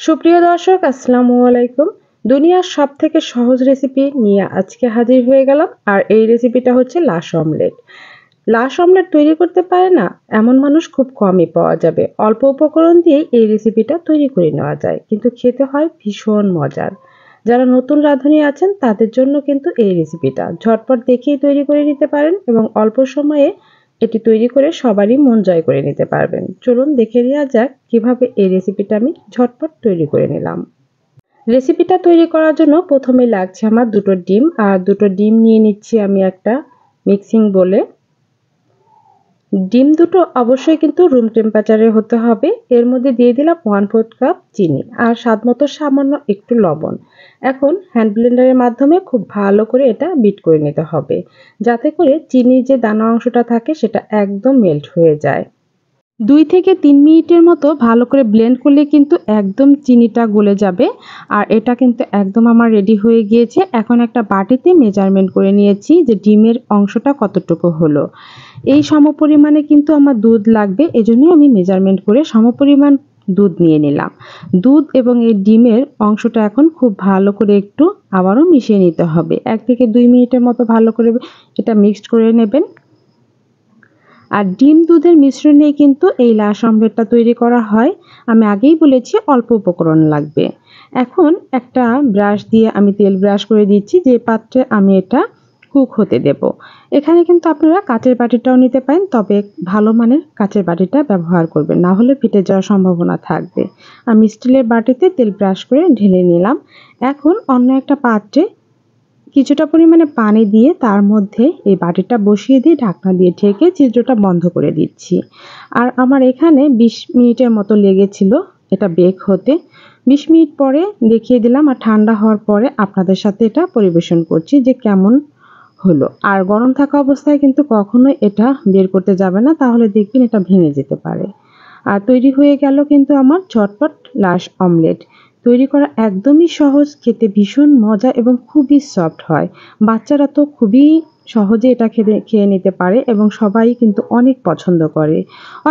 সুপ্রিয় দর্শক, আসসালামু আলাইকুম। দুনিয়ার সবথেকে সহজ রেসিপি নিয়ে আজকে হাজির হয়ে গেলাম। আর এই রেসিপিটা হচ্ছে লাশ অমলেট। লাশ অমলেট তৈরি করতে পারে না এমন মানুষ খুব কমই পাওয়া যাবে। অল্প উপকরণ দিয়েই এই রেসিপিটা তৈরি করে নেওয়া যায়, কিন্তু খেতে হয় ভীষণ মজার। যারা নতুন রাঁধুনি আছেন তাদের জন্য কিন্তু এই রেসিপিটা ঝটপট দেখেই তৈরি করে নিতে পারেন এবং অল্প সময়ে এটি তৈরি করে সবারই মন জয় করে নিতে পারবেন। চলুন দেখে নেওয়া যাক কিভাবে এই রেসিপিটা আমি ঝটপট তৈরি করে নিলাম। রেসিপিটা তৈরি করার জন্য প্রথমে লাগছে আমার দুটো ডিম, আর দুটো ডিম নিয়ে নিচ্ছি আমি একটা মিক্সিং বলে। ডিম দুটো অবশ্যই কিন্তু রুম টেম্পারেচারে হতে হবে। এর মধ্যে দিয়ে দিলাম 1/4 কাপ চিনি আর স্বাদ মতো সামান্য একটু লবণ। এখন হ্যান্ড ব্লেন্ডারের মাধ্যমে খুব ভালো করে এটা বিট করে নিতে হবে, যাতে করে চিনির যে দানা অংশটা থাকে সেটা একদম মেল্ট হয়ে যায়। 2 থেকে 3 মিনিটের মতো ভালো করে ব্লেন্ড করলে কিন্তু একদম চিনিটা গলে যাবে। আর এটা কিন্তু একদম আমার রেডি হয়ে গিয়েছে। এখন একটা বাটিতে মেজারমেন্ট করে নিয়েছি যে ডিমের অংশটা কতটুকু হলো। এই সমপরিমাণে কিন্তু আমার দুধ লাগবে, এজন্যই আমি মেজারমেন্ট করে সমপরিমাণ দুধ নিয়ে নিলাম। দুধ এবং এই ডিমের অংশটা এখন খুব ভালো করে একটু আবারও মিশিয়ে নিতে হবে। 1 থেকে 2 মিনিটের মতো ভালো করে এটা মিক্সড করে নেবেন। আর ডিম দুধের মিশ্রণেই কিন্তু এই লাশ অমলেটটা তৈরি করা হয়। আমি আগেই বলেছি অল্প উপকরণ লাগবে। এখন একটা ব্রাশ দিয়ে আমি তেল ব্রাশ করে দিচ্ছি যে পাত্রে আমি এটা কুক হতে দেব। এখানে কিন্তু আপনারা কাচের বাটিটাও নিতে পারেন, তবে ভালো মানের কাচের বাটিটা ব্যবহার করবেন, না হলে ফেটে যাওয়ার সম্ভাবনা থাকবে। আমি স্টিলের বাটিতে তেল ব্রাশ করে ঢেলে নিলাম। এখন অন্য একটা পাত্রে কিছুটা পরিমাণে পানি দিয়ে তার মধ্যে এই বাটিটা বসিয়ে দিয়ে ঢাকনা দিয়ে ঢেকে ছিদ্রটা বন্ধ করে দিচ্ছি। আর আমার এখানে 20 মিনিটের মতো লেগেছিল এটা বেক হতে। 20 মিনিট পরে দেখিয়ে দিলাম, আর ঠান্ডা হওয়ার পরে আপনাদের সাথে এটা পরিবেশন করছি যে কেমন হলো। আর গরম থাকা অবস্থায় কিন্তু কখনোই এটা বের করতে যাবে না, তাহলে দেখবেন এটা ভেঙে যেতে পারে। আর তৈরি হয়ে গেল কিন্তু আমার ঝটপট লাশ অমলেট। তৈরি করা একদমই সহজ, খেতে ভীষণ মজা এবং খুবই সফট হয়। বাচ্চারা তো খুবই সহজে এটা খেয়ে নিতে পারে এবং সবাই কিন্তু অনেক পছন্দ করে।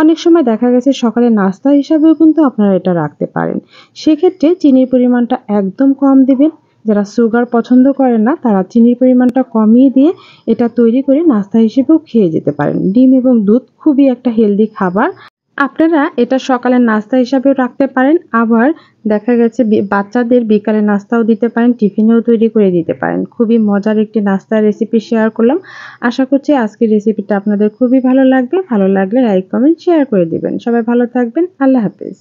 অনেক সময় দেখা গেছে সকালে নাস্তা হিসাবেও কিন্তু আপনারা এটা রাখতে পারেন। সেক্ষেত্রে চিনির পরিমাণটা একদম কম দিবেন। যারা সুগার পছন্দ করেন না তারা চিনির পরিমাণটা কমিয়ে দিয়ে এটা তৈরি করে নাস্তা হিসেবেও খেয়ে যেতে পারেন। ডিম এবং দুধ খুবই একটা হেলদি খাবার। আপনারা এটা সকালের নাস্তা হিসাবেও রাখতে পারেন, আবার দেখা গেছে বাচ্চাদের বিকালে নাস্তাও দিতে পারেন, টিফিনেও তৈরি করে দিতে পারেন। খুবই মজার একটি নাস্তার রেসিপি শেয়ার করলাম। আশা করছি আজকের রেসিপিটা আপনাদের খুবই ভালো লাগবে। ভালো লাগলে লাইক, কমেন্ট, শেয়ার করে দিবেন। সবাই ভালো থাকবেন। আল্লাহ হাফেজ।